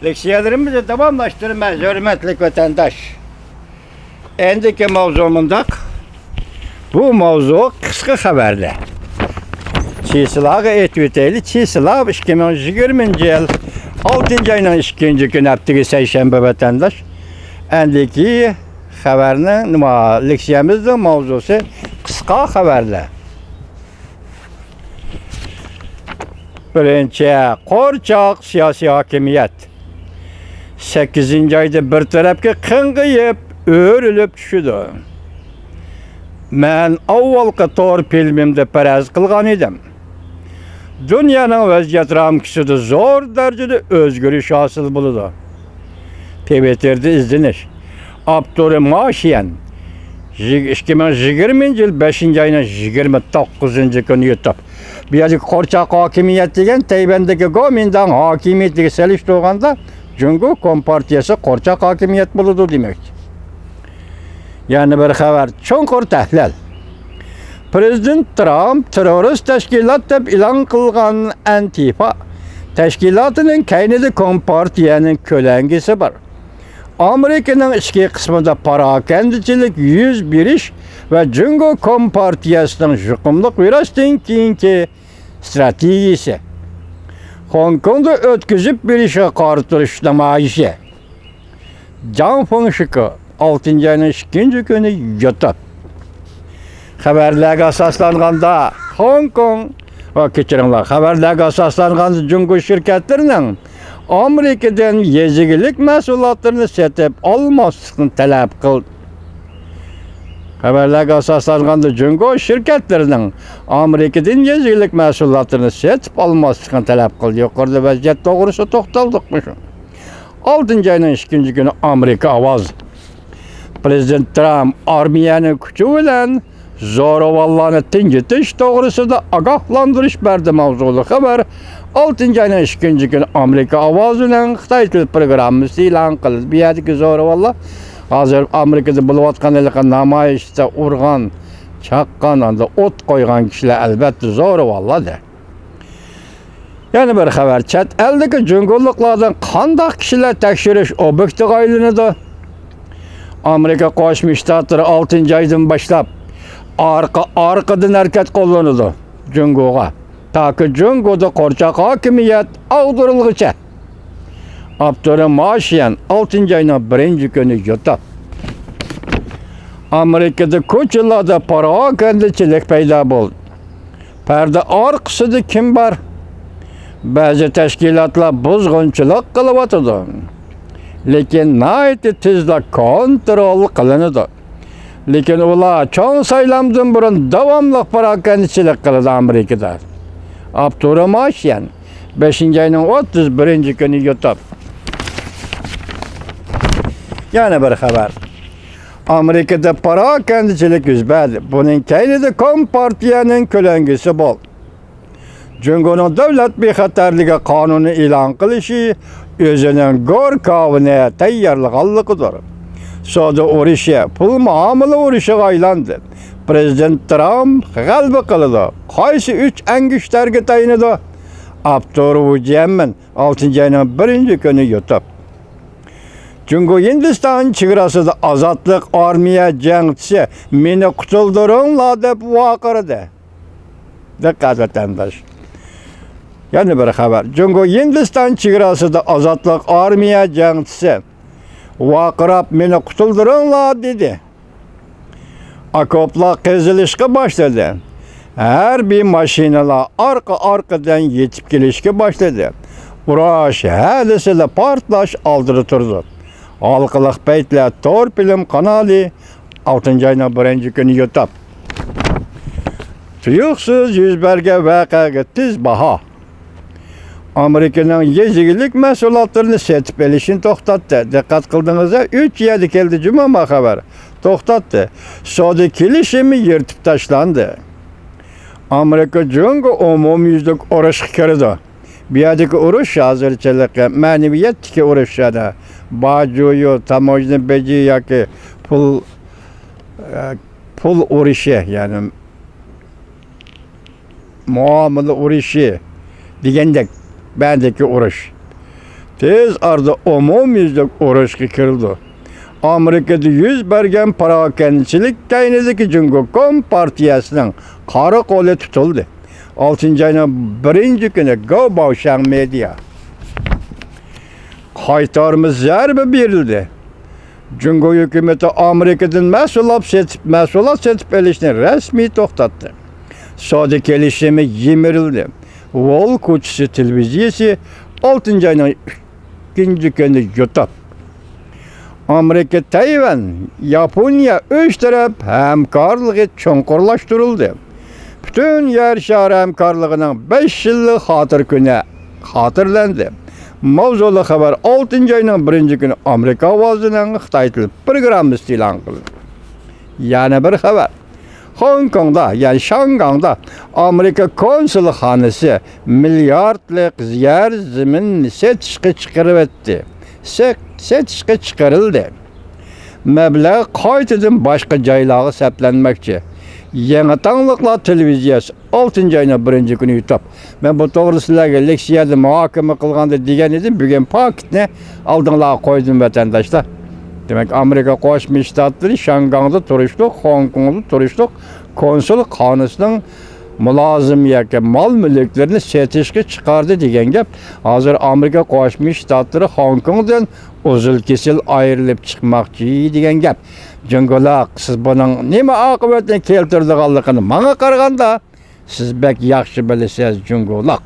Leksiyalarımızı tamamlaştırmaz hürmetli vatandaş. Endiki mavzumunda bu mavzu kısa haberle. Çiğsilağı etüteyli Çiğsilağı 2020 yıl 6. ayının 2. gün haftığı seyşembe vatandaş. Endiki haberinin leksiyamızın mavzusu kısa haberle. Birinci, Qorçaq siyasi hakimiyet. 8. ayda bir tarafga qing'iyib, o'rilib tushdi. Men avvalgi to'r filmimda faraz qilgan edim. Dunyoning vaziyat ramkasida zo'r darajada o'zgarish hosil bo'ldi. Twitterda izlanish. Abdurrahmon 2020 yil 5. ayının 29. kuni YouTube. Bu yerda Qorçaq hokimiyat degan Taybandagi Gomindan hokimiyatiga solishtirganda Jungo Kompartiyasi Qorçaq hokimiyat bo'ladi demak. Yani bir xabar cho'nqur tahlil. Prezident Trump terrorist tashkilot deb e'lon qilgan Antifa tashkilotining kaynida Kompartiyaning ko'langisi bor. Amerika'nın ichki qismida parokandachilik yuz berish va Jungo Kompartiyasining yuqumliq virasdan keyingi strategiyasi. Hong Kongda o'tkazib berishga qarshi turish namoyishi. Zhang Fengshike 6. ayının 2. kuni YouTube. Xabarlarga asoslanganda Hong Kong va kechiringlar, xabarlarga asoslanganda Jungo shirkatlarining Amerikadan yezigilik mahsulotlarini sotib olmaslikni talab qildi. Xabarlarga asoslanganda Jungo shirkatlarining Amerikadan yezigilik mahsulotlarini sotib olmaslikni talab qildi. Yuqorida vaziyat to'g'risida to'xtaldik. 6. ayının 2. kuni Amerika ovoz. Prezident Trump armiyaning kuchi bilan zo'ravonlarni tinchitish to'g'risida ogohlantirish berdi mavzuli xabar. 6. ayının 2. kuni Amerika ovozining Xitoy til programmasi e'lon qildi. Bu yerdagi zo'ravonlar hozir Amerikada bo'layotgan namoyishda urgan, chaqqan, o't qo'ygan kishilar albatta zo'ravonlardir. Yana bir xabar, chet eldagi jungoliklardan qanday kishilar tekshirish obyektiga aylanadi? Amerika Qo'shma Shtatlari 6. aydan boshlab orqadan harakat qo'llanadi Jungoga. Taki Jungoda Qorçaq hokimiyat ag'darilguncha. Abdurrahmon 6. ayının 1. kuni YouTube. Amerikada ko'chalarda parokandachilik paydo bo'ldi. Parda orqasida kim bor? Ba'zi tashkilotlar buzg'unchilik qilyotdi. Lekin nihoyatda tezda kontrol qilinadi. Lekin ular cho'ng saylamdan burun davomli parokandachilik qiladi Amerikada. Abdurrahmon 5. ayının 31. kuni YouTube. Yana bir xabar. Amerikada parokandachilik yuz berdi. Buning kaynida Kompartiyaning ko'langisi bor. Jungoning davlat bexatarligi qonuni e'lon qilishi o'zining go'rkovini tayyorlaganligidir. Savdo urushi pul muomala urushiga aylandi. Prezident Trump g'alaba qildi. Qaysi 3 angishtarga tayinadi? Abdurrahmon 6. ayının 1. kuni YouTube. Jungo Hindiston chegarasida ozodlik armiya jangchisi meni qutuldiringlar deb vaqirdi. Diqqat vatandosh. Yana bir xabar. Jungo Hindiston chegarasida ozodlik armiya jangchisi vaqirab meni qutuldiringlar dedi. Okoplar qazilishga boshladi. Harbiy mashinalar orqa-orqadan yetib kelishga boshladi. Urash, hadisada portlash oldida turdi. Halqiliq paytlar to'r film kanali 6. ayının 1. kuni YouTube. Tuyuqsiz yuz bergan voqeaga tez baho. Amerikaning yezigilik mahsulotlarini sotib olishini to'xtatdi. Diqqat qildingizmi? 3 yerda keldi juma xabar. To'xtatdi. Savdo kelishimi yirtib tashlandi. Amerika Jungo umumyuzlik urushga kirdi. Bu yerdagi urush hozircha ma'naviyatga urushadi. Bajo'yu, tamojni beji yoki pul urushi, ya'ni muomala urushi degandek bendeki urush. Tez arada umumyüzlük urushga kirildi. Amerikada yuz bergan parokandachilik kaynidagi Jungo Kompartiyasining qora qo'li tutildi. 6-oyning 1-kuni Go Bavshang Media qaytarma zarba berildi. Jungo hukumati Amerikadan mahsulot setib olishni rasmiy to'xtatdi. Savdo kelishimi yemirildi. Wall ko'chasi televiziyasi 6-oyning 2-kuni yutib. Amerika, Tayvan, Yaponiya üç taraf hamkorligi cho'nqurlashtirildi. Bütün yer shari hamkorligining 5 yillik xotir kuni xotirlandi. Mavzuli xabar 6-oyning 1-kuni Amerika ovozining Xitoy tili programmasi e'lon qildi. Yana bir xabar. Hong Kongda, yani Shanghayda Amerika konsulxonasi milliardlik yer zamin setishga chiqarib etdi. Setishga chiqarildi. Mablag' qaytadan boshqa joylarga sarflanmoqchi. Yangi tongliklar televiziyasi 6-oyning 1-kuni yutib. Men bu to'g'ri sizlarga leksiyada muhokama qilganda degan edim, bugun faktni oldinglarga qo'ydim vatandoshlar. Demek Amerika Qo'shma Shtatlari Shanghayda turishlik, Hong Kongda turishlik konsulxonasining mulozimiyatga mol mulklarini setishga chiqardi degan gap. Hozir Amerika Qo'shma Shtatlari Hong Kongdan uzil-kesil ayrilib chiqmoqchi degan gap. Jungolar, siz buning nima oqibatini keltirdiganligini menga qaraganda siz bek yaxshi bilasiz jungolar.